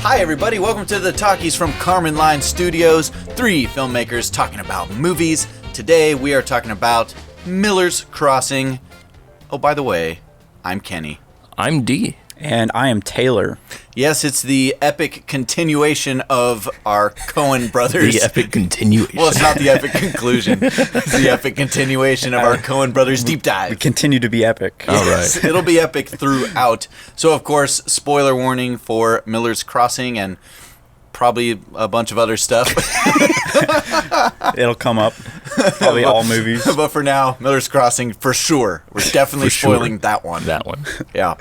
Hi everybody, welcome to the Talkies from Karman Line Studios. 3 filmmakers talking about movies. Today we are talking about Miller's Crossing. Oh, by the way, I'm Kenny. I'm D. And I am Taylor. Yes, it's the epic continuation of our Coen brothers. The epic continuation. Well, it's not the epic conclusion. It's the epic continuation of our Coen brothers deep dive. We continue to be epic. All Yes, right. It'll be epic throughout. So, of course, spoiler warning for Miller's Crossing and probably a bunch of other stuff. It'll come up. Probably all movies. But for now, Miller's Crossing for sure. We're definitely spoiling that one. That one. Yeah.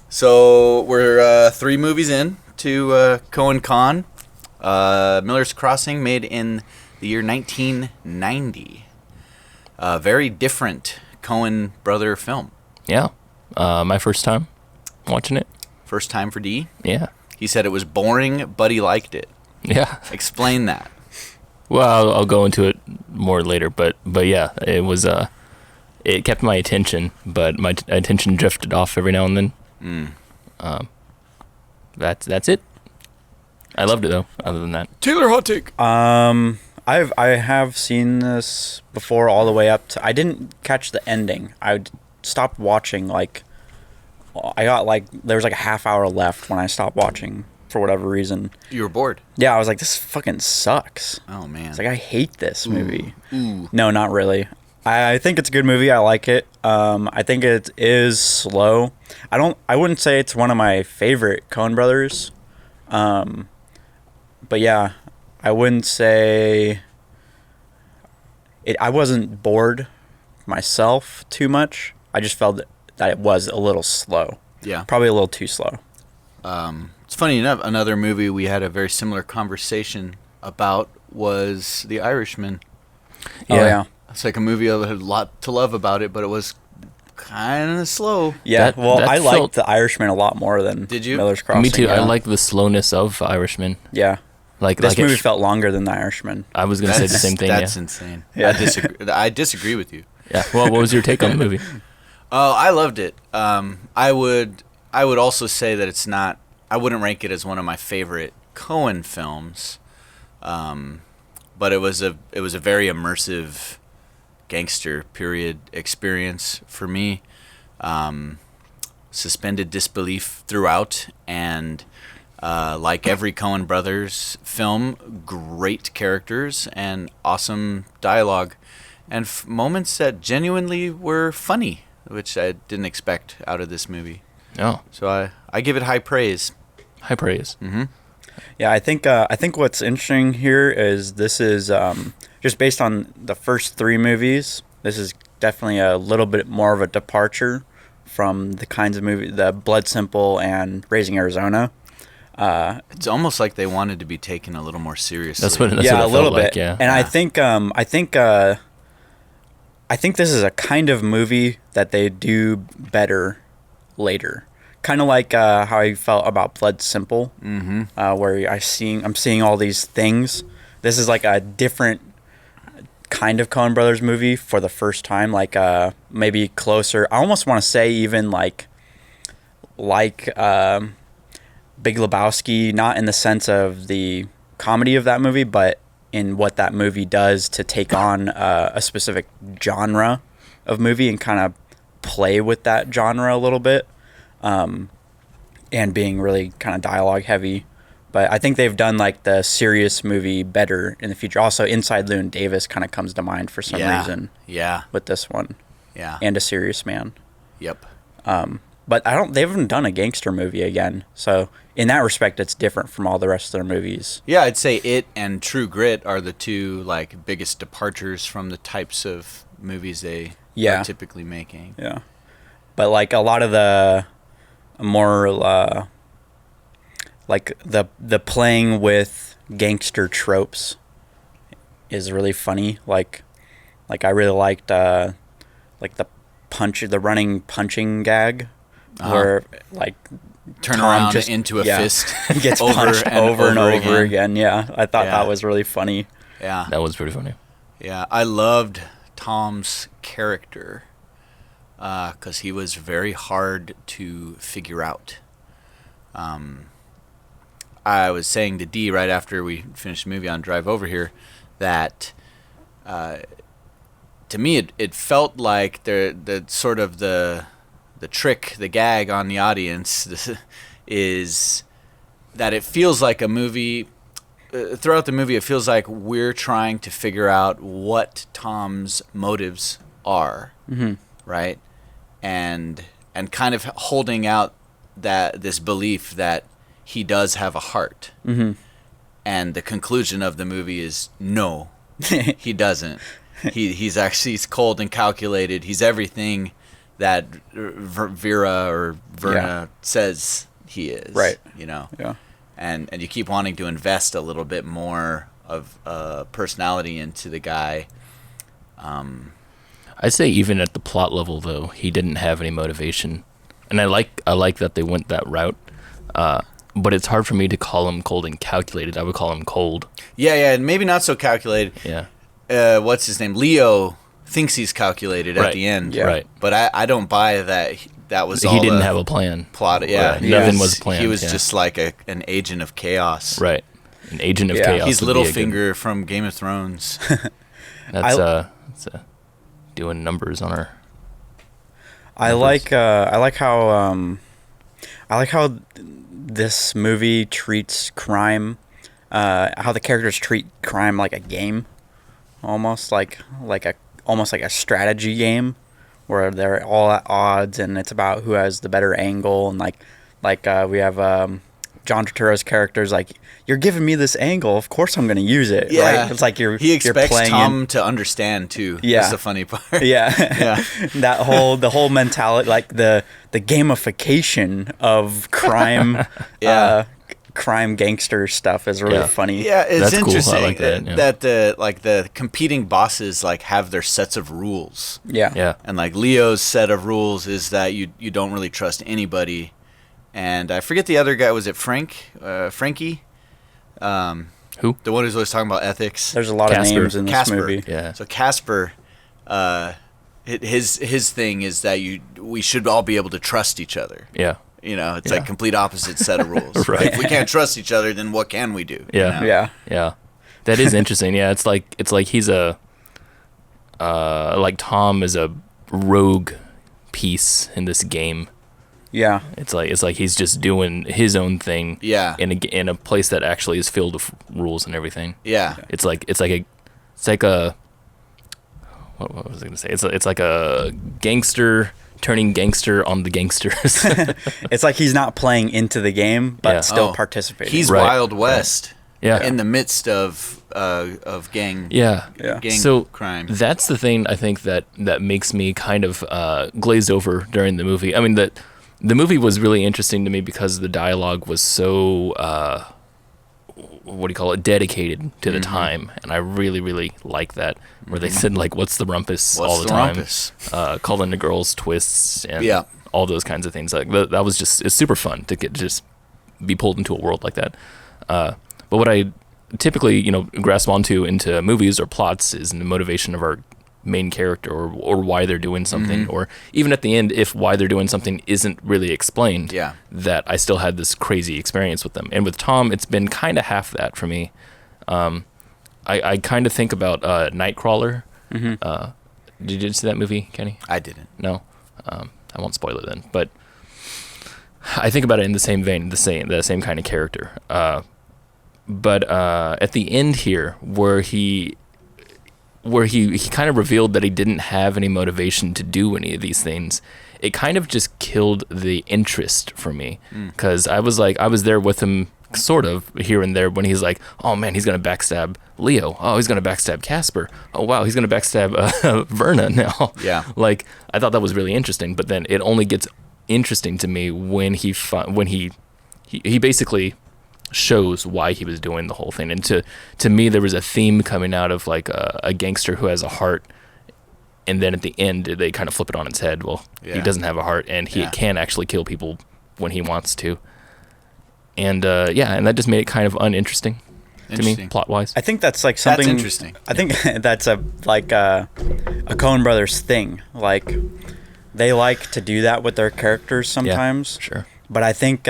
So we're 3 movies in to Coencon. Miller's Crossing, made in the year 1990. Very different Coen brother film. Yeah. My first time watching it. First time for D. Yeah. He said it was boring, but he liked it. Yeah. Explain that. Well, I'll go into it more later, but yeah, it was it kept my attention, but my attention drifted off every now and then. That's it. I loved it though. Other than that, Taylor, hot take. I have seen this before all the way up to... I didn't catch the ending. I stopped watching, there was like a half hour left when I stopped watching for whatever reason. You were bored. Yeah, I was like, this fucking sucks. Oh, man. It's like, I hate this movie. Ooh. No, not really. I think it's a good movie. I like it. I think it is slow. I wouldn't say it's one of my favorite Coen brothers. But yeah, I wouldn't say it. I wasn't bored myself too much. I just felt that it was a little slow. Yeah. Probably a little too slow. It's funny enough, another movie we had a very similar conversation about was The Irishman. Oh, yeah. It's like a movie that had a lot to love about it, but it was kind of slow. Yeah, That I felt- liked The Irishman a lot more than Did you? Miller's Crossing. me too. Yeah. I like the slowness of Irishman. Yeah. Like This it movie felt longer than The Irishman. I was gonna say the same thing. That's Yeah. insane. Yeah. I disagree with you. Yeah. Well, what was your take on the movie? Oh, I loved it. I would also say that it's not. I wouldn't rank it as one of my favorite Coen films, but it was a very immersive gangster period experience for me. Suspended disbelief throughout, and like every Coen Brothers film, great characters and awesome dialogue, and moments that genuinely were funny, which I didn't expect out of this movie. Oh, So I give it high praise. high praise. Yeah, I think what's interesting here is this is just based on the first 3 movies. This is definitely a little bit more of a departure from the kinds of movie, the Blood Simple and Raising Arizona. It's almost like they wanted to be taken a little more seriously. That's what it a felt little bit. like, yeah. And Yeah. I think this is a kind of movie that they do better later. Kind of like how I felt about Blood Simple, where I'm seeing all these things. This is like a different kind of Coen Brothers movie for the first time, like maybe closer. I almost want to say even like Big Lebowski, not in the sense of the comedy of that movie, but in what that movie does to take on a specific genre of movie and kind of play with that genre a little bit. And being really kind of dialogue heavy. But I think they've done like the serious movie better in the future. Also, Inside Llewyn Davis kind of comes to mind for some reason Yeah. with this one. Yeah. And A Serious Man. Yep. But they haven't done a gangster movie again. So in that respect, it's different from all the rest of their movies. Yeah, I'd say it and True Grit are the 2 like biggest departures from the types of movies they are typically making. Yeah. But like a lot of the more like the playing with gangster tropes is really funny. Like I really liked like the running punching gag where like Turn Tom around just- into a yeah. fist. gets over punched and over and over over again. Yeah, I thought Yeah. that was really funny. Yeah. That was pretty funny. Yeah, I loved Tom's character because he was very hard to figure out. I was saying to D right after we finished the movie on drive over here that to me it felt like the sort of the trick, the gag on the audience is that it feels like a movie. Throughout the movie, it feels like we're trying to figure out what Tom's motives are, right? And kind of holding out this belief that he does have a heart. And the conclusion of the movie is no, he doesn't. He's cold and calculated. He's everything that Verna says he is. Right. You know. Yeah. And you keep wanting to invest a little bit more of personality into the guy. I'd say even at the plot level, though, he didn't have any motivation, and I like that they went that route. But it's hard for me to call him cold and calculated. I would call him cold. Yeah, and maybe not so calculated. Yeah. What's his name? Leo thinks he's calculated at the end. Yeah. Right. But I don't buy that. That was all he didn't have a plan. Plot. Yeah. Right. Nothing was planned. He was just like an agent of chaos. Right. An agent of chaos. He's Littlefinger from Game of Thrones. That's doing numbers on our. I like how this movie treats crime, how the characters treat crime like a game, almost like a strategy game, where they're all at odds and it's about who has the better angle, and we have John Turturro's character's like, you're giving me this angle, of course I'm going to use it. Yeah. Right? It's like he expects you're Tom to understand too. Yeah. That's the funny part. Yeah. The whole mentality, like the gamification of crime, crime gangster stuff is really funny. Yeah, it's That's cool. interesting I like that, yeah. that the competing bosses like have their sets of rules. Yeah. Yeah. And like Leo's set of rules is that you don't really trust anybody. And I forget the other guy. Was it Frankie? Who? The one who's always talking about ethics. There's a lot Casper. of names in this Casper. movie. Yeah. So Casper, his thing is that we should all be able to trust each other. Yeah. You know, it's like complete opposite set of rules. Right. If we can't trust each other, then what can we do? Yeah. You know? Yeah. Yeah. That is interesting. Yeah. It's like he's like Tom is a rogue piece in this game. Yeah. It's like he's just doing his own thing. Yeah. In a place that actually is filled with rules and everything. Yeah. It's like a what was I gonna say? It's like a gangster turning gangster on the gangsters. It's like he's not playing into the game, but still participating. He's Right. Wild West. Yeah. In the midst of gang. Yeah. Gang So crime. that's the thing I think that makes me kind of glazed over during the movie. I mean, the movie was really interesting to me because the dialogue was so dedicated to the time, and I really, really like that. Where they said like, "What's the rumpus?" all the time, rumpus? calling the girls twists and Yeah. all those kinds of things. Like that was it's super fun to just be pulled into a world like that. But what I typically grasp onto into movies or plots is the motivation of our main character or why they're doing something, or even at the end if why they're doing something isn't really explained. Yeah. That I still had this crazy experience with them. And with Tom, it's been kind of half that for me. I kind of think about Nightcrawler. Did you see that movie, Kenny? I didn't. No. I won't spoil it then. But I think about it in the same vein, the same kind of character. But at the end here, where he kind of revealed that he didn't have any motivation to do any of these things, it kind of just killed the interest for me. Because I was there with him sort of here and there when he's like, oh man, he's going to backstab Leo. Oh, he's going to backstab Casper. Oh wow, he's going to backstab Verna now. Yeah. Like, I thought that was really interesting, but then it only gets interesting to me when he basically shows why he was doing the whole thing. And to me, there was a theme coming out of like a gangster who has a heart, and then at the end they kind of flip it on its head. Well, he doesn't have a heart, and he can actually kill people when he wants to. And and that just made it kind of uninteresting to me, plot wise. I think that's like something. That's interesting. I think that's a Coen Brothers thing. Like, they like to do that with their characters sometimes. Sure. But I think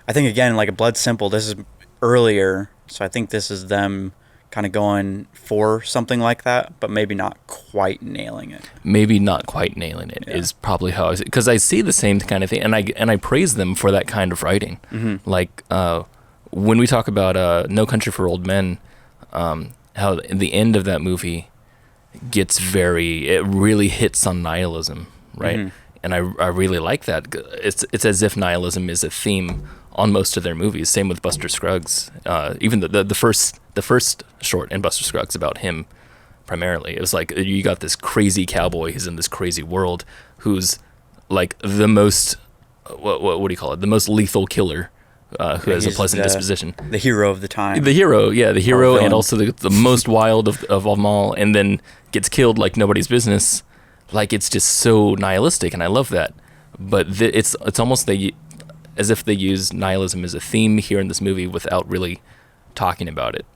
I think again, like a Blood Simple, this is earlier, so I think this is them kind of going for something like that, but maybe not quite nailing it. Maybe not quite nailing it is probably how I see, because I see the same kind of thing, and I praise them for that kind of writing. Mm-hmm. Like when we talk about No Country for Old Men, how the end of that movie it really hits on nihilism, right? Mm-hmm. And I really like that. It's as if nihilism is a theme on most of their movies. Same with Buster Scruggs. Even the first short in Buster Scruggs about him primarily. It was like you got this crazy cowboy who's in this crazy world who's like the most what do you call it? The most lethal killer who has a pleasant disposition. The hero of the time. The hero, villain. and also the most wild of them all, and then gets killed like nobody's business. Like it's just so nihilistic, and I love that. But it's almost as if they use nihilism as a theme here in this movie without really talking about it.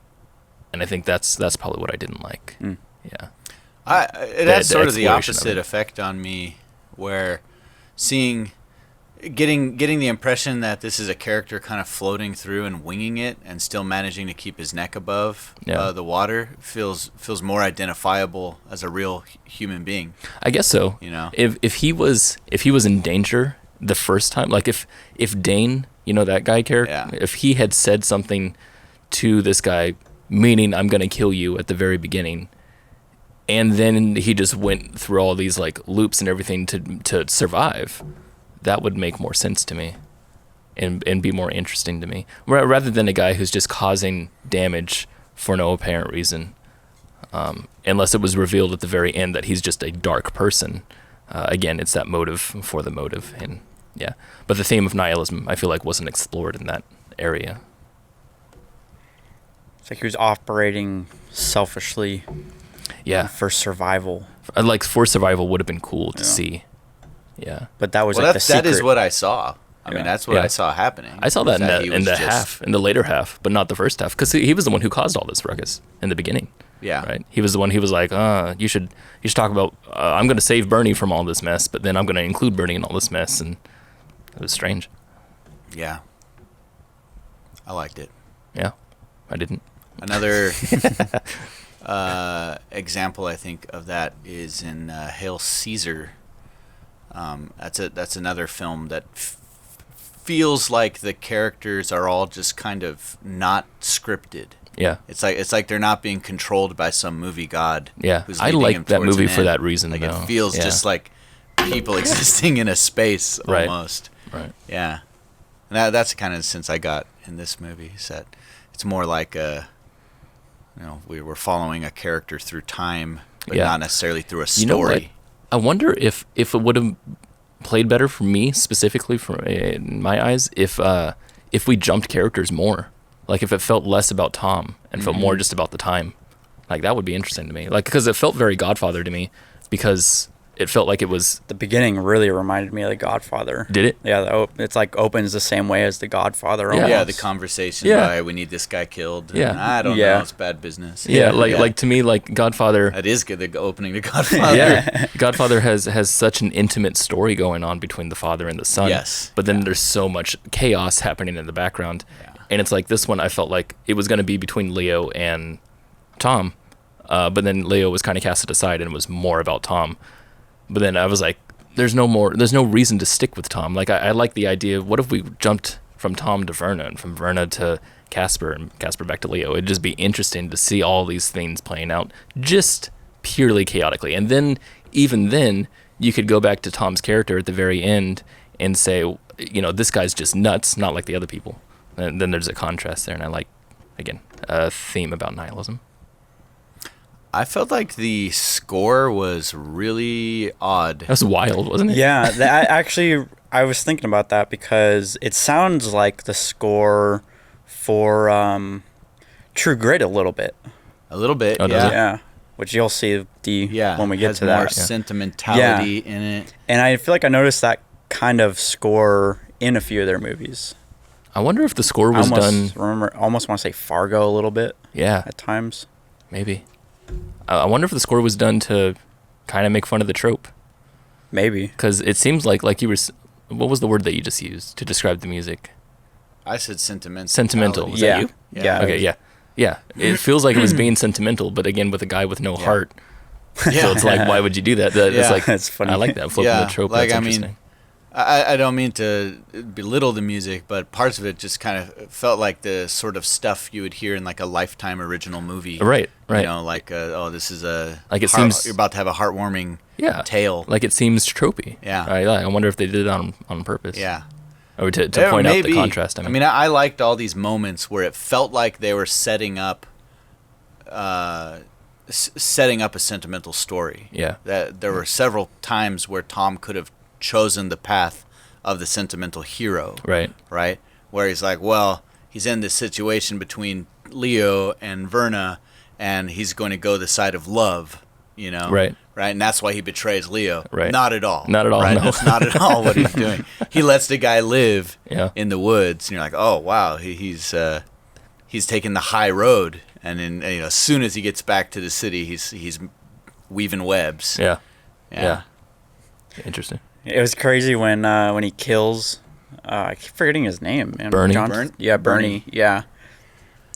And I think that's probably what I didn't like. Mm. Yeah. It has sort of the exploration opposite of it. effect on me, where getting the impression that this is a character kind of floating through and winging it and still managing to keep his neck above the water feels more identifiable as a real human being. I guess so. You know, if he was in danger the first time, like if Dane, that guy character, if he had said something to this guy, meaning I'm gonna kill you at the very beginning, and then he just went through all these like loops and everything to survive, that would make more sense to me, and be more interesting to me, rather than a guy who's just causing damage for no apparent reason, unless it was revealed at the very end that he's just a dark person. Again, it's that motive for the motive, and but the theme of nihilism, I feel like, wasn't explored in that area. It's like he was operating selfishly. Yeah, For survival. like for survival would have been cool to see. Yeah, But that was well, like the secret. that is what I saw. I mean, Yeah. that's what I saw happening. I saw that he in was the later half, but not the first half, because he was the one who caused all this ruckus in the beginning. Yeah. Right. He was the one. He was like, you should talk about. I'm going to save Bernie from all this mess, but then I'm going to include Bernie in all this mess, and it was strange. Yeah. I liked it. Yeah, I didn't. Another example, I think, of that is in Hail Caesar. That's another film that feels like the characters are all just kind of not scripted. Yeah. It's like they're not being controlled by some movie god. Yeah. Who's I leading like him that towards movie an for end. that reason. Like though. it feels just like people existing in a space Right. almost. Right. Yeah. And that's the kind of sense I got in this movie. Is that it's more like we were following a character through time, but not necessarily through a story. You know what? I wonder if it would have played better for me, specifically in my eyes, if we jumped characters more. Like if it felt less about Tom and felt more just about the time. Like that would be interesting to me. Like because it felt very Godfather to me, because it felt like it was. The beginning really reminded me of The Godfather. Did it? Yeah, it's like opens the same way as The Godfather. Yeah. Yeah, the conversation. Yeah. We need this guy killed. Yeah. And I don't Yeah. know. It's bad business. Yeah, like to me, like Godfather. That is good. The opening to Godfather. Yeah, Godfather has such an intimate story going on between the father and the son. Yes. But then there's so much chaos happening in the background. Yeah. And it's like this one, I felt like it was going to be between Leo and Tom. But then Leo was kind of casted aside and it was more about Tom. But then I was like, there's no reason to stick with Tom. Like I like the idea of what if we jumped from Tom to Verna and from Verna to Casper and Casper back to Leo. It'd just be interesting to see all these things playing out just purely chaotically. And then even then you could go back to Tom's character at the very end and say, this guy's just nuts, not like the other people. And then there's a contrast there. And I like, again, a theme about nihilism. I felt like the score was really odd. That was wild, wasn't it? Yeah, I was thinking about that because it sounds like the score for True Grit a little bit. A little bit, Oh, does yeah. it? Yeah, which you'll see when we get has to more that. sentimentality in it. And I feel like I noticed that kind of score in a few of their movies. I wonder if the score was done. Almost want to say Fargo a little bit. Yeah, At times. maybe. I wonder if the score was done to kind of make fun of the trope. Maybe. Because it seems like you were. What was the word that you just used to describe the music? I said sentimental. Sentimental. Was Yeah. that you? Yeah. Okay, yeah. It feels like it was being sentimental, but again, with a guy with no heart. Yeah. So it's like, why would you do that? It's Yeah. like, That's funny. I like that, flipping the trope. Like, That's I mean, interesting. I don't mean to belittle the music, but parts of it just kind of felt like the sort of stuff you would hear in like a Lifetime original movie. Right. You know, like, this is Like it seems- you're about to have a heartwarming tale. Like it seems tropey. Yeah. I wonder if they did it on purpose. Yeah. Or to Yeah, point out the maybe. contrast. I mean, I liked all these moments where it felt like they were setting up a sentimental story. Yeah. That there were several times where Tom could have chosen the path of the sentimental hero. Right. Right? Where he's like, well, he's in this situation between Leo and Verna, and he's going to go the side of love, you know? Right. Right? And that's why he betrays Leo. Right. Not at all. Not at all, Right? no. That's not at all what he's doing. He lets the guy live Yeah. in the woods, and you're like, oh, wow, he's taking the high road. And then, as soon as he gets back to the city, he's weaving webs. Yeah. Yeah. Interesting. It was crazy when he kills. I keep forgetting his name. Man. Bernie? Yeah, Bernie. Yeah.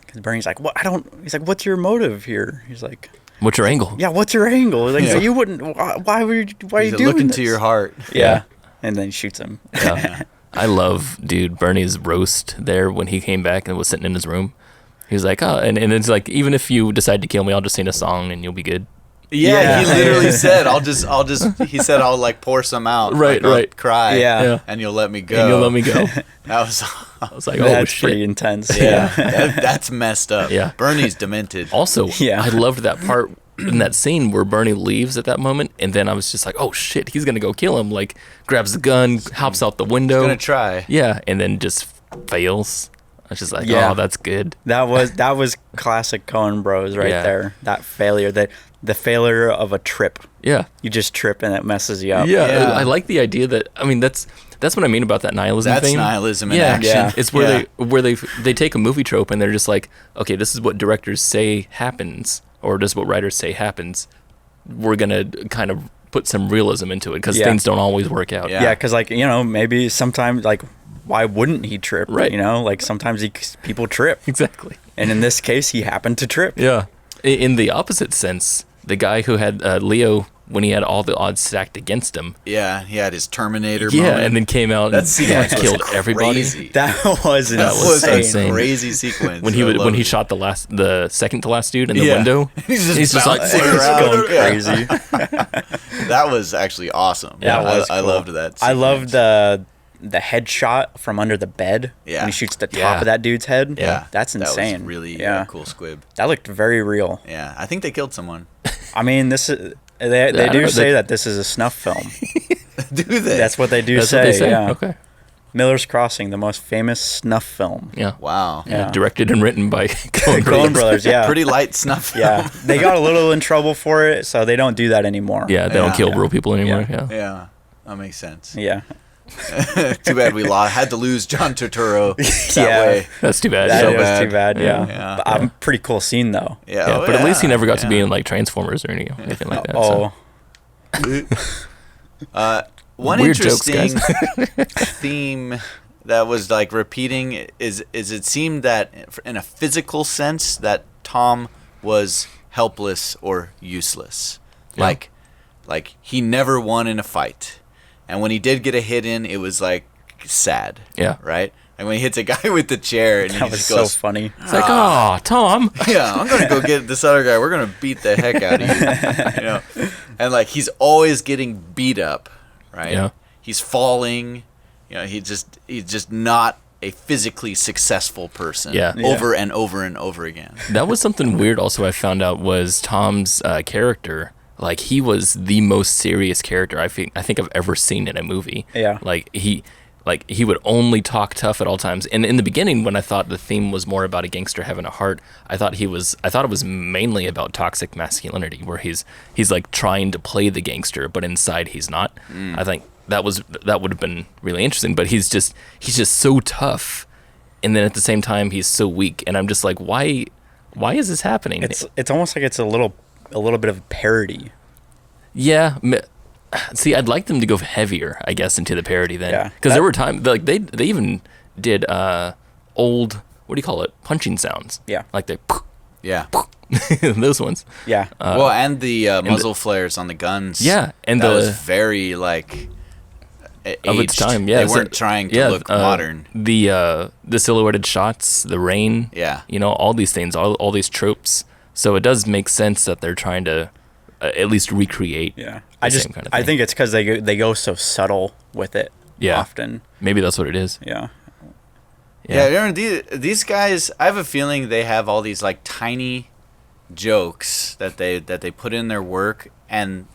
Because Bernie's like, what? He's like, what's your motive here? He's like, What's your angle? yeah, what's your angle? Like, Yeah. so you wouldn't. Why are you He's doing look this? into your heart. Yeah. And then he shoots him. Yeah. I love, dude, Bernie's roast there when he came back and was sitting in his room. He was like, oh, and it's like, even if you decide to kill me, I'll just sing a song and you'll be good. Yeah, he Yeah. literally said, he said, I'll like pour some out. Right, like, I'll right. cry. Yeah. And you'll let me go. And you'll let me go. That was, I was like, oh, That's shit. pretty intense. yeah, that's messed up. Yeah. Bernie's demented. Also, Yeah. I loved that part in that scene where Bernie leaves at that moment, and then I was just like, oh shit, he's gonna go kill him. Like, grabs the gun, hops out the window. Gonna try. Yeah, and then just fails. I was just like, Yeah. oh, that's good. That was classic Coen Bros right Yeah. there. That failure, the failure of a trip. Yeah. You just trip and it messes you up. Yeah, Yeah. I like the idea that, I mean, that's what I mean about that nihilism That's thing. nihilism in yeah, action. Yeah. It's where they take a movie trope and they're just like, okay, this is what directors say happens, or this is what writers say happens. We're gonna kind of put some realism into it because Yeah. things don't always work out. Yeah. Yeah, because maybe sometimes why wouldn't he trip? Right. Like sometimes people trip, Exactly. and in this case, he happened to trip. Yeah. In the opposite sense, the guy who had Leo when he had all the odds stacked against him. Yeah, he had his Terminator Yeah, moment. and then came out that and sequence was killed everybody. crazy. That was insane. That was insane. a crazy sequence. When he I when loved he it. shot the second to last dude in the Yeah. window. He's just like bouncing It's around. going Yeah. crazy. That was actually awesome. Yeah, it was I cool. loved that. I loved sequence. the headshot from under the bed Yeah. when he shoots the top Yeah. of that dude's head. Yeah, That's insane. That was really yeah. cool squib. That looked very real. Yeah, I think they killed someone. I mean, this is they don't do know, say they- that this is a snuff film. Do they? That's what they do That's say. what they say. Yeah. Okay. Miller's Crossing, the most famous snuff film. Yeah. Wow. Yeah. Yeah. Directed and written by Coen Coen Brothers, yeah. Pretty light snuff. Yeah, they got a little in trouble for it, so they don't do that anymore. Yeah, they don't Yeah. kill Yeah. real people anymore. Yeah. Yeah, that makes sense. Yeah. Too bad we had to lose John Turturro that Yeah. way. That's too bad. That So was bad. too bad, yeah. Yeah. But, pretty cool scene, though. Yeah, Yeah, oh, but at least he never got to be yeah. in like Transformers or anything like that. Oh, One Weird jokes, interesting guys. theme that was like repeating is it seemed that in a physical sense that Tom was helpless or useless. Yeah. Like he never won in a fight. And when he did get a hit in, it was like sad. Yeah. Right? And when he hits a guy with the chair and that he was just so goes, funny. It's like, oh, Tom. yeah, I'm gonna go get this other guy. We're gonna beat the heck out of you, you know. And like he's always getting beat up, right? Yeah. He's falling. You know, he's just not a physically successful person. Yeah. Yeah. Over and over and over again. That was something weird also I found out was Tom's character. Like, he was the most serious character I think I've ever seen in a movie. Yeah. Like, he would only talk tough at all times. And in the beginning, when I thought the theme was more about a gangster having a heart, I thought it was mainly about toxic masculinity, where he's like trying to play the gangster, but inside he's not. I think that would have been really interesting. But he's just so tough, and then at the same time he's so weak. And I'm just like, why is this happening? It's almost like it's a little bit of a parody. Yeah. See, I'd like them to go heavier, I guess, into the parody then. Yeah. Because there were times, like, they even did old, what do you call it, punching sounds. Yeah. Like they, Yeah. those ones. Yeah. Well, and the muzzle flares on the guns. Yeah, and that the was very like of its aged. time. Yeah, They weren't trying to look modern. The silhouetted shots, the rain. Yeah. All these things, all these tropes. So it does make sense that they're trying to at least recreate. Yeah. The same kind of I thing. think it's because they go so subtle with it. Yeah. Often. Maybe that's what it is. Yeah. Yeah, you know, these guys, I have a feeling they have all these like tiny jokes that they put in their work, and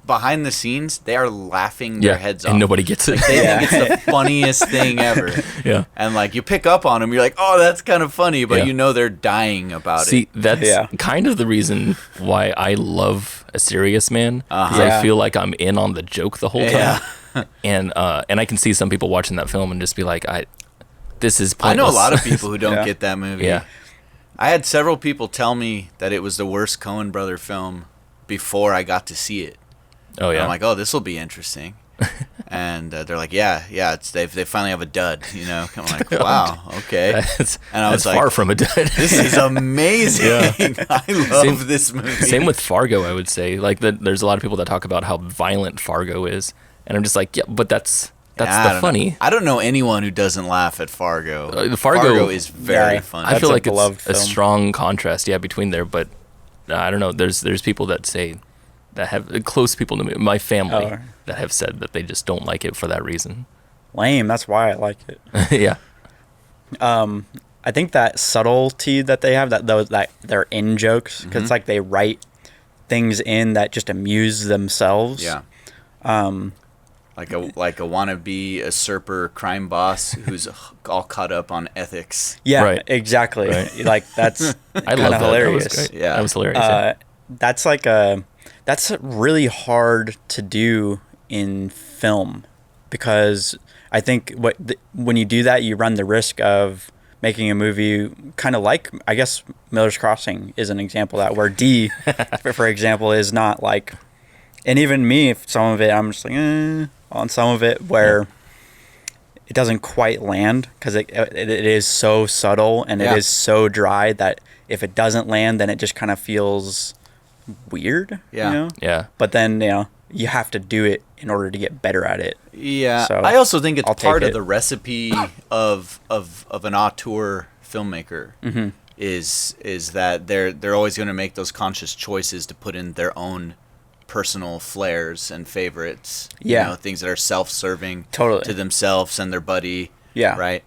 behind the scenes they are laughing their heads off. And nobody gets it. Like, they think it's the funniest thing ever. Yeah. And like you pick up on them, you're like, oh, that's kind of funny, but you know they're dying about it. See, that's kind of the reason why I love A Serious Man, because Yeah. I feel like I'm in on the joke the whole time. And I can see some people watching that film and just be like, this is I pointless. know a lot of people who don't Yeah. get that movie. Yeah. I had several people tell me that it was the worst Coen brother film before I got to see it. Oh And yeah. I'm like, oh, this will be interesting. And they're like, yeah, they finally have a dud, you know. I'm like, wow, okay. And I was that's like, far from a dud. this is amazing. I love this movie. Same with Fargo, I would say. Like there's a lot of people that talk about how violent Fargo is, and I'm just like, yeah, but that's I the don't funny. know. I don't know anyone who doesn't laugh at Fargo. The Fargo is very Yeah. funny. I That's feel a like it's beloved a film. strong contrast, between there. But I don't know. There's people that say that have close people to me, my family, that have said that they just don't like it for that reason. Lame. That's why I like it. Yeah. I think that subtlety that they have, that they're in jokes, because it's like they write things in that just amuse themselves. Yeah. Like a wannabe usurper crime boss who's all caught up on ethics. Yeah, Right. exactly. Right. Like that's I kind love of that. hilarious. That was great. Yeah. That was hilarious. Yeah. That's really hard to do in film, because I think when you do that, you run the risk of making a movie kind of like, I guess Miller's Crossing is an example of that, where D, for example, is not like, and even me, if some of it, I'm just like, on some of it, where it doesn't quite land, because it is so subtle and it is so dry that if it doesn't land, then it just kind of feels weird. Yeah. You know? Yeah. But then, you have to do it in order to get better at it. Yeah, So, I also think it's I'll part take of it. the recipe of an auteur filmmaker is that they're always going to make those conscious choices to put in their own personal flares and favorites. Yeah. You know, things that are self-serving Totally. to themselves and their buddy. Yeah. Right.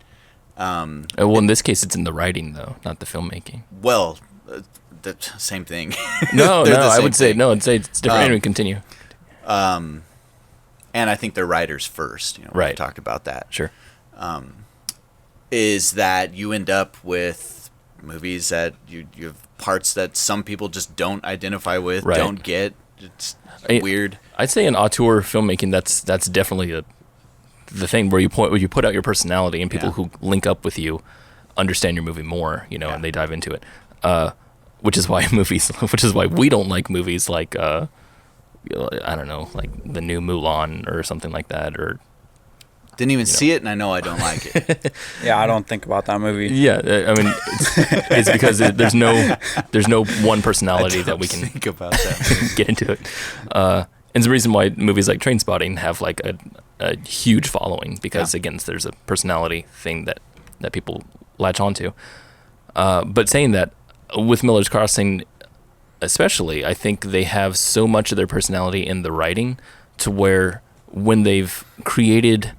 Well, in this case, it's in the writing though, not the filmmaking. Well, the same thing. No, They're no, the I same would say thing. no. I'd say it's different. Anyway, continue. And I think they're writers first. You know, Right. We've talked about that. Sure. Is that you end up with movies that you have parts that some people just don't identify with, Right. don't get. It's weird. I'd say in auteur filmmaking, that's definitely the thing where you put out your personality, and people who link up with you understand your movie more, and they dive into it. Which is why we don't like movies like I don't know, like the new Mulan or something like that, or Didn't even see it, and I know I don't like it. Yeah, I don't think about that movie. yeah. I mean, it's because there's no one personality that we can think about that. get into it. And it's the reason why movies like Trainspotting have like a huge following, because again, there's a personality thing that people latch onto. But saying that, with Miller's Crossing especially, I think they have so much of their personality in the writing, to where when they've created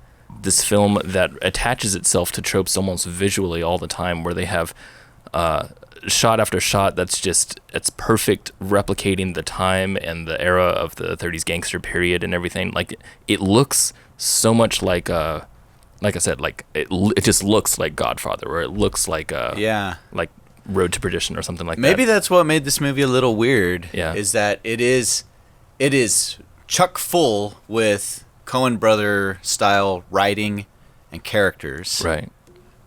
this film that attaches itself to tropes almost visually all the time, where they have shot after shot it's perfect, replicating the time and the era of the 30s gangster period and everything. Like it looks so much like I said, like it just looks like Godfather, or it looks like like Road to Perdition or something like that. Maybe that's what made this movie a little weird. Yeah. Is that it is chock full with Coen brother style writing and characters, Right.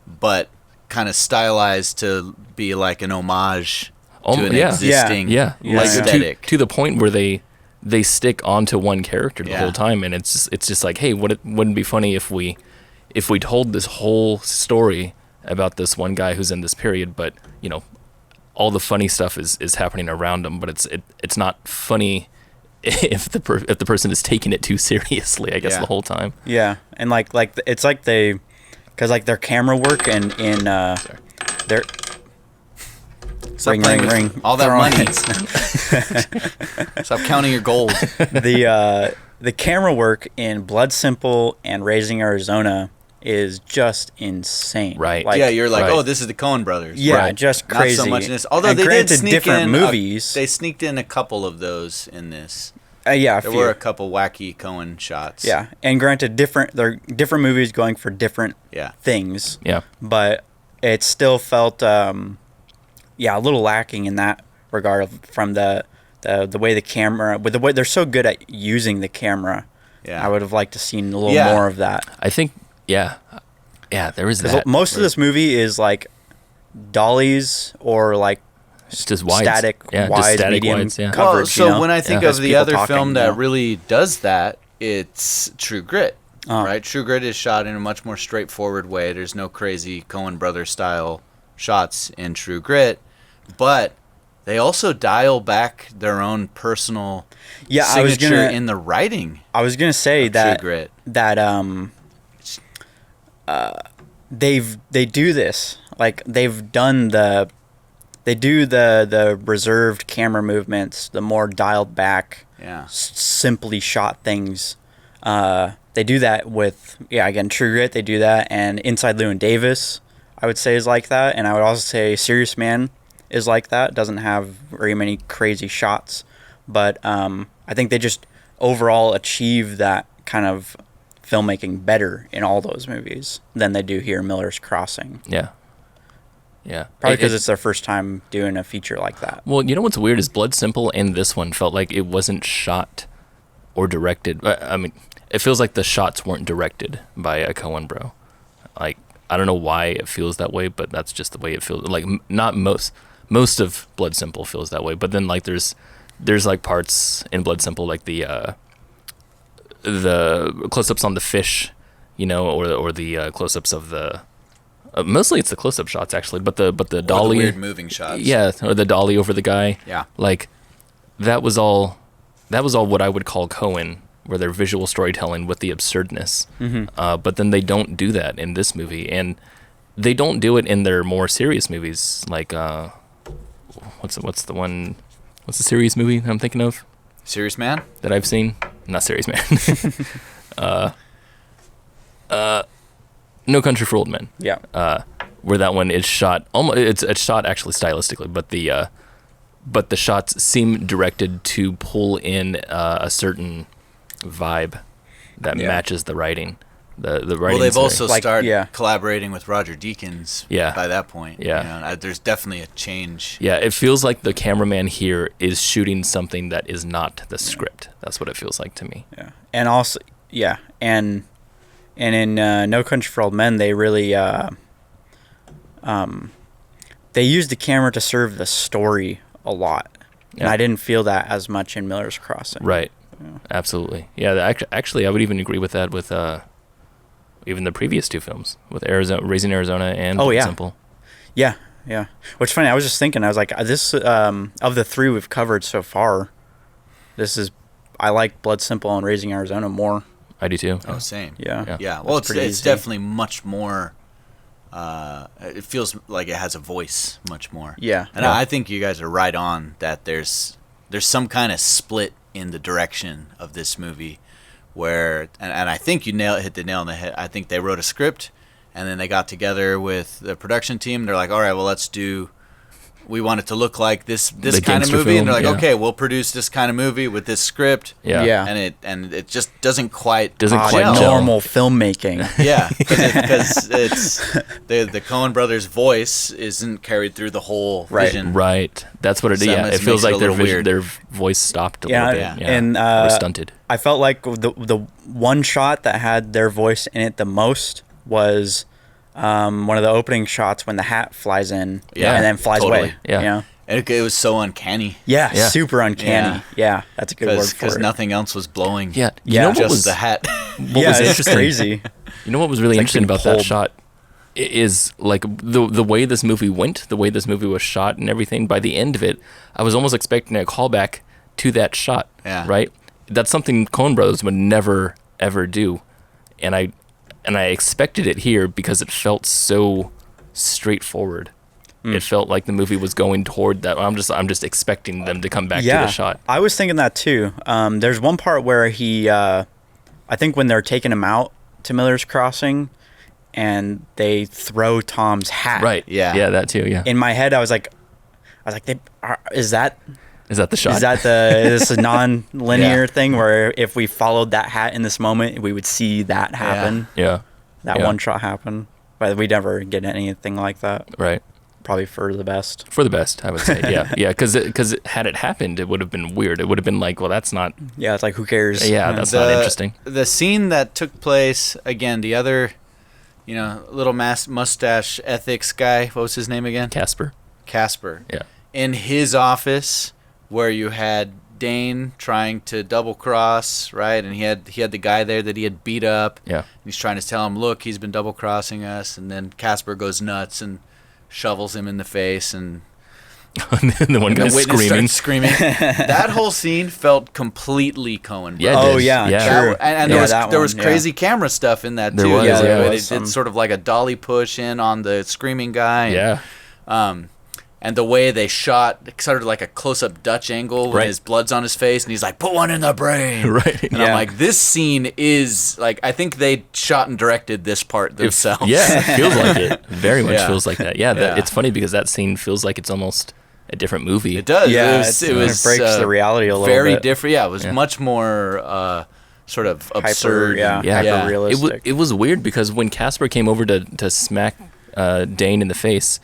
but kind of stylized to be like an homage to an existing Yeah. Like aesthetic. to the point where they stick onto one character the whole time, and it's just like, hey, wouldn't it be funny if we told this whole story about this one guy who's in this period, but you know, all the funny stuff is happening around him, but it's not funny if the person is taking it too seriously, I guess, the whole time. Yeah, and it's like because like their camera work and in their ring all that money. Stop counting your gold. The camera work in Blood Simple and Raising Arizona is just insane. Right. Like, you're like, oh, this is the Coen brothers. Yeah, right. just crazy. Not so much in this. Although and they did granted, sneak different in movies. they sneaked in a couple of those in this. There were a couple wacky Coen shots. Yeah, and granted, they're different movies going for different things. Yeah. But it still felt, a little lacking in that regard from the way the camera, with the way they're so good at using the camera. Yeah. I would have liked to seen a little more of that. I think, there is that. Most of this movie is like dollies or like just wides. Static, wide, medium wides, coverage. Well, so when I think of the other talking, film that really does that, it's True Grit. Right? True Grit is shot in a much more straightforward way. There's no crazy Coen Brothers style shots in True Grit, but they also dial back their own personal signature in the writing. I was gonna say that True Grit. They do this, like they do the reserved camera movements, the more dialed back, simply shot things. They do that with again True Grit. They do that, and Inside Llewyn Davis, I would say, is like that, and I would also say Serious Man is like that. Doesn't have very many crazy shots, but I think they just overall achieve that kind of filmmaking better in all those movies than they do here in Miller's Crossing. Yeah. Probably because it's their first time doing a feature like that. Well, you know what's weird is Blood Simple and this one felt like it wasn't shot or directed. I mean, it feels like the shots weren't directed by a Coen bro. Like, I don't know why it feels that way, but that's just the way it feels. Like, not most of Blood Simple feels that way, but then like there's like parts in Blood Simple, like the close-ups on the fish, you know, or the close-ups of the mostly it's the close-up shots actually, but the dolly, the weird moving shots, or the dolly over the guy, like that was all what I would call Coen, where they're visual storytelling with the absurdness. But then they don't do that in this movie, and they don't do it in their more serious movies, like what's the serious movie I'm thinking of? Serious Man that I've seen? Not Serious Man. No Country for Old Men. Yeah. Where that one is shot it's shot actually stylistically, but the shots seem directed to pull in a certain vibe that matches the writing. The writing. Well, they've also started – collaborating with Roger Deakins by that point. Yeah. You know, there's definitely a change. Yeah, it feels like the cameraman here is shooting something that is not the script. That's what it feels like to me. Yeah. And also – and in No Country for Old Men, they really they used the camera to serve the story a lot. Yeah. And I didn't feel that as much in Miller's Crossing. Right. Yeah. Absolutely. Yeah, actually, I would even agree with that with even the previous two films, with Raising Arizona and Blood Simple. Yeah. Which funny, I was just thinking, I was like, this of the three we've covered so far, I like Blood Simple and Raising Arizona more. I do too. Oh, same. Yeah. Well, it's definitely much more. It feels like it has a voice much more. Yeah. And I think you guys are right on that. There's some kind of split in the direction of this movie, where and I think you hit the nail on the head. I think they wrote a script, and then they got together with the production team. They're like, all right, well, we want it to look like this kind of movie, and they're like, okay, we'll produce this kind of movie with this script. Yeah. And it just doesn't quite gel. Normal filmmaking. Yeah, because it's the Coen brothers' voice isn't carried through the whole vision. Right. That's what it is. Yeah, it feels like their voice stopped a little bit. Yeah. And or stunted. I felt like the one shot that had their voice in it the most was one of the opening shots when the hat flies in and then flies away. Yeah. You know? And it was so uncanny. Yeah, super uncanny. Yeah, that's a good word for it. Because nothing else was blowing. Yeah, you know just the hat. What was interesting? Crazy. You know what was really interesting about that shot? is like the way this movie went, the way this movie was shot and everything. By the end of it, I was almost expecting a callback to that shot. Yeah. Right. That's something Coen Brothers would never ever do, and I expected it here because it felt so straightforward. It felt like the movie was going toward that. I'm just expecting them to come back to the shot. I was thinking that too. There's one part where he, I think when they're taking him out to Miller's Crossing, and they throw Tom's hat. Right. Yeah, that too. Yeah. In my head, I was like, is that the shot? Is that this a non-linear thing where if we followed that hat in this moment, we would see that happen? Yeah. That one shot happen, but we never get anything like that. Right. Probably for the best. For the best, I would say. Yeah. Yeah. Because had it happened, it would have been weird. It would have been like, well, that's not. Yeah. It's like, who cares? Yeah. That's not interesting. The scene that took place again, the other, little mustache ethics guy. What was his name again? Casper. Yeah. In his office, where you had Dane trying to double cross, right? And he had the guy there that he had beat up. Yeah. And he's trying to tell him, look, he's been double crossing us. And then Casper goes nuts and shovels him in the face, and the one guy screaming. That whole scene felt completely Coen. Yeah. Oh yeah. True. And there was crazy camera stuff in that too. There was, They did sort of like a dolly push in on the screaming guy. Yeah. And the way they shot, sort of like a close-up Dutch angle when his blood's on his face, and he's like, put one in the brain. Right. And I'm like, this scene is, like, I think they shot and directed this part themselves. It feels like it. Very much feels like that. Yeah, Yeah. it's funny because that scene feels like it's almost a different movie. It does. Yeah, it breaks the reality a little very bit. different. Yeah, it was much more sort of absurd. Hyper realistic. It was weird because when Casper came over to smack Dane in the face,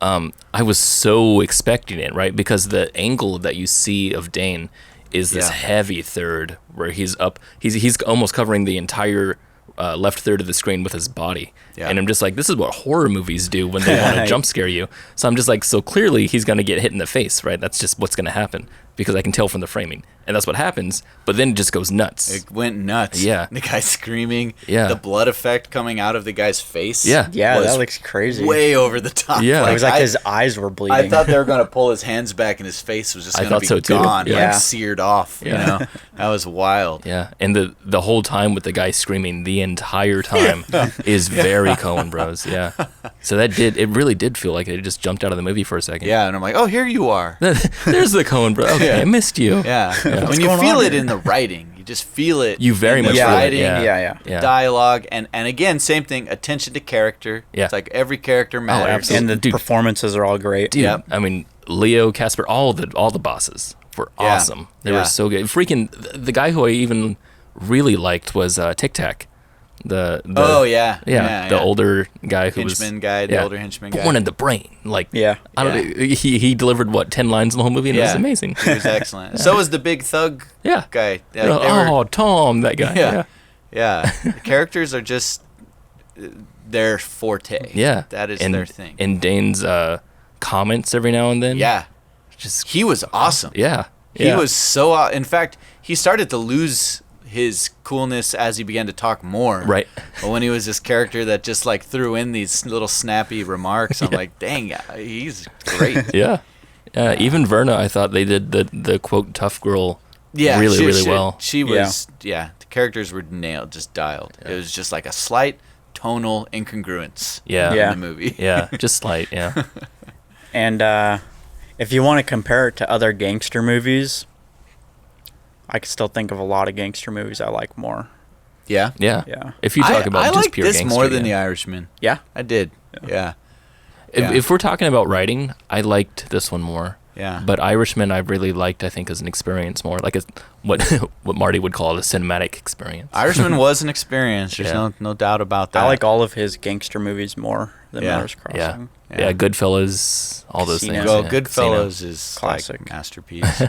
I was so expecting it, right? Because the angle that you see of Dane is this heavy third where he's up. He's almost covering the entire left third of the screen with his body. Yeah. And I'm just like, this is what horror movies do when they want to jump scare you. So I'm just like, so clearly he's going to get hit in the face, right? That's just what's going to happen because I can tell from the framing. And that's what happens. But then it just goes nuts. It went nuts. Yeah. The guy screaming. Yeah. The blood effect coming out of the guy's face. Yeah. Yeah, that looks crazy. Way over the top. Yeah. It was like his eyes were bleeding. I thought they were going to pull his hands back and his face was just going to be so too. gone, Yeah. like seared off. Yeah. You know? That was wild. Yeah, and the whole time with the guy screaming the entire time is very Coen Bros. Yeah, so it really did feel like it just jumped out of the movie for a second. Yeah, and I'm like, oh, here you are. There's the Coen Bros. Okay, I missed you. Yeah. When you feel it in the writing, you just feel it. You very in the much feel it. writing, Yeah. dialogue, and again, same thing. Attention to character. Yeah. It's like every character matters. absolutely. And the performances are all great. Dude, Yep. I mean, Leo, Casper, all the bosses were awesome. They were so good. Freaking the guy who I even really liked was Tic Tac. The older guy who was the older henchman guy. Born in the brain. Like Yeah. I don't he delivered 10 lines in the whole movie and it was amazing. He was excellent. So was the big thug guy. Tom, that guy. Yeah. The characters are just their forte. Yeah. That is their thing. And Dane's comments every now and then. Yeah. Just He was awesome. yeah. He was so in fact, he started to lose his coolness as he began to talk more. Right. But when he was this character that just like threw in these little snappy remarks, I'm like, dang, he's great. Yeah. Even Verna, I thought they did the quote tough girl really well. She was the characters were nailed, just dialed. It was just like a slight tonal incongruence in the movie. Yeah. Just slight, yeah. And if you want to compare it to other gangster movies, I can still think of a lot of gangster movies I like more. Yeah. Yeah. If you talk about I just like pure this gangster, more than The Irishman. Yeah. I did. Yeah. If we're talking about writing, I liked this one more. Yeah. But Irishman, I really liked, I think, as an experience more. Like what Marty would call a cinematic experience. Irishman was an experience. There's no doubt about that. I like all of his gangster movies more than Miller's Crossing. Yeah, Goodfellas, all those Casino. things. Well, yeah. Goodfellas is Classic. like masterpiece.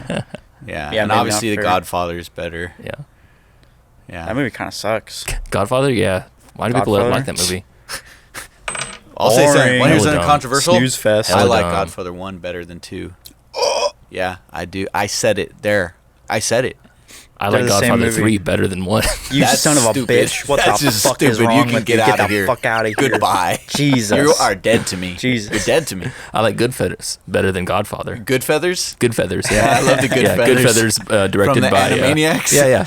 Yeah, and maybe obviously not The fair. Godfather is better. Yeah. Yeah. That movie kind of sucks. Godfather, yeah. Why do people Godfather? like that movie? I'll say something. Boring. Want to hear Hella something dumb. controversial? Snooze fest. I Hella like dumb. Godfather 1 better than 2. Yeah, I do. I said it there. I said it. I like the same Godfather movie. 3 better than 1. You That's son of a stupid. bitch. What That's the just fuck is stupid. wrong You can with get you? out Get of the here. fuck out of here. Goodbye. Jesus. You are dead to me. Jesus. You're dead to me. I like Goodfellas better than Godfather. Good feathers. Goodfeathers, Yeah, yeah. I love the Good yeah, Feathers. Goodfeathers, directed From the by Animaniacs? yeah.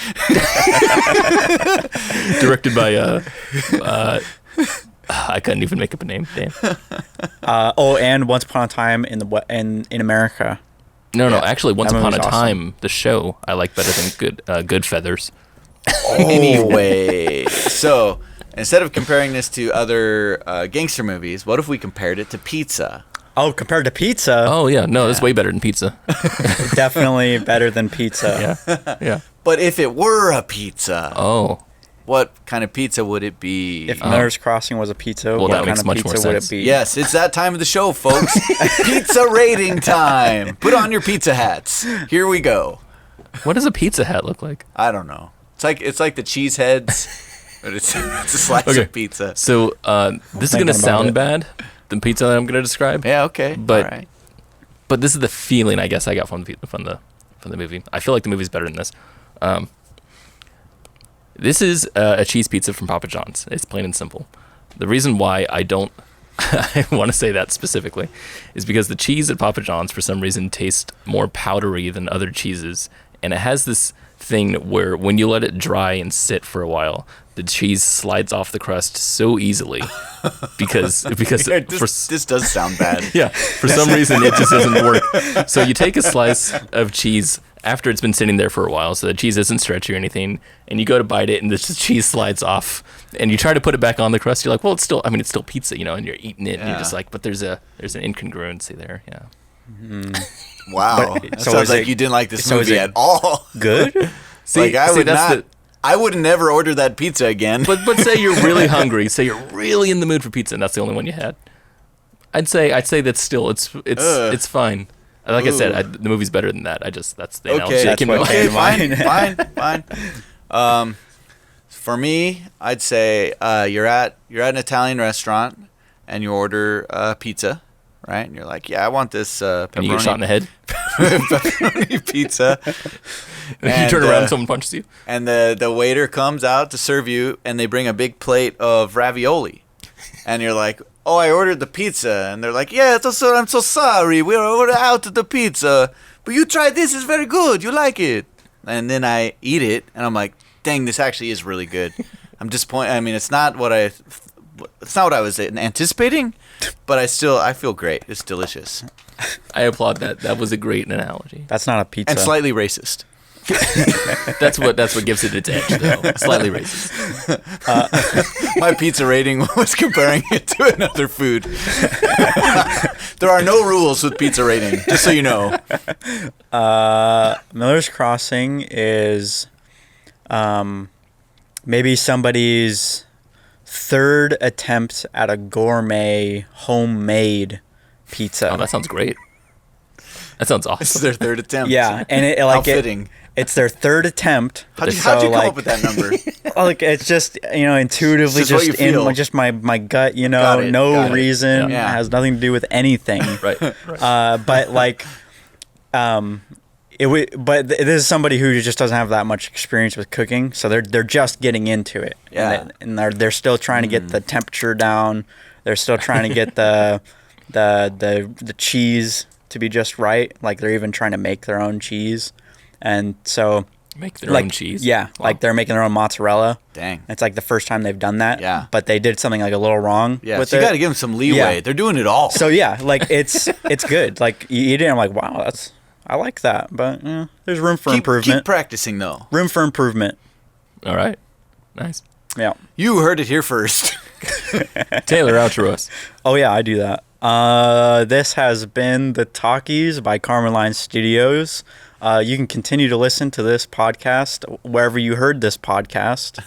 Directed by I couldn't even make up a name. Damn. And Once Upon a Time in America. No, Yeah. actually, Once That Upon a movie's Time, the show, I like better than Goodfeathers. Anyway, so instead of comparing this to other gangster movies, what if we compared it to pizza? Oh, compared to pizza, Oh yeah, no, that's way better than pizza. definitely better than pizza. Yeah. But if it were a pizza, Oh, what kind of pizza would it be? If Miller's Crossing was a pizza, Well, what that kind makes of much more pizza would sense. it be? Yes, it's that time of the show, folks. Pizza rating time. Put on your pizza hats. Here we go. what does a pizza hat look like? I don't know. It's like the cheese heads, but it's a slice Okay. of pizza. So this is Thinking gonna about sound it. bad, the pizza that I'm gonna describe. Yeah, okay. But- all right. But this is the feeling I guess I got from the movie. I feel like the movie's better than this. This is a cheese pizza from Papa John's. It's plain and simple. The reason why I don't I want to say that specifically is because the cheese at Papa John's for some reason tastes more powdery than other cheeses, and it has this thing where when you let it dry and sit for a while, the cheese slides off the crust so easily because This does sound bad. yeah, for some reason it just doesn't work. So you take a slice of cheese after it's been sitting there for a while, so the cheese isn't stretchy or anything, and you go to bite it, and the cheese slides off, and you try to put it back on the crust. You're like, well, it's still pizza, and you're eating it, and you're Yeah. just like, but there's an incongruency there. Yeah. Wow. But- That so sounds is like it- you didn't like this so is movie it at all. Good? Like I would that's not. I would never order that pizza again. But say you're really hungry. Say you're really in the mood for pizza, and that's the only one you had. I'd say that's still it's fine. Like I said, the movie's better than that. That's the analogy. Okay, I came what up with. came to fine, mind. fine. For me, I'd say you're at an Italian restaurant and you order pizza, right? And you're like, yeah, I want this pepperoni, And you get shot in the head. pepperoni pizza. And you turn around and someone punches you. And the waiter comes out to serve you, and they bring a big plate of ravioli, and you're like, oh, I ordered the pizza, and they're like, yeah, I'm so sorry, we're out of the pizza, but you tried this, it's very good, you like it. And then I eat it, and I'm like, dang, this actually is really good. I'm disappointed. I mean, it's not what I was anticipating, but I feel great. It's delicious I applaud that. That was a great analogy. That's not a pizza. and slightly racist. That's what gives it its edge, though. Slightly racist. My pizza rating was comparing it to another food. There are no rules with pizza rating, just so you know. Miller's Crossing is maybe somebody's third attempt at a gourmet homemade pizza. Oh, that sounds great. That sounds This is awesome. their third attempt. Yeah, and it How like fitting. it's their third attempt. How'd you So, come like, up with that number? Like it's just intuitively It's just what just you in feel. just my gut, Got it, no got it. reason. Yeah. It has nothing to do with anything. Right. But like, this is somebody who just doesn't have that much experience with cooking, so they're just getting into it. Yeah. and they're still trying to get the temperature down. They're still trying to get the cheese to be just right. Like they're even trying to make their own cheese, and so Make their like own cheese. Yeah, Wow. like they're making their own mozzarella. Dang. It's like the first time they've done that. Yeah. But they did something like a little wrong Yeah, with so you it. got to give them some leeway. Yeah. They're doing it all. So yeah, like it's good. Like you eat it, I'm like, wow, I like that. But there's room for keep improvement. practicing, though. Room for improvement. All right. Nice. Yeah. You heard it here first. Taylor, outro us. Oh yeah, I do that. This has been the Talkies by Karman Studios. You can continue to listen to this podcast wherever you heard this podcast.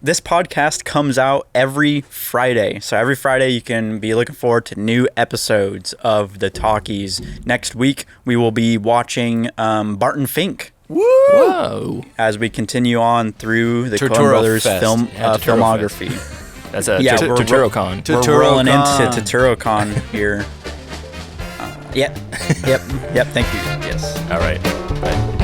This podcast comes out every Friday. So every Friday you can be looking forward to new episodes of the Talkies. Next week we will be watching Barton Fink Whoa. as we continue on through the Coen Totoro Brothers Fest. film Yeah, Totoro filmography. That's a Yeah, ToToroCon. We're rolling into ToToroCon. ToToroCon here. Yep. Thank you. Yes. All right. Bye.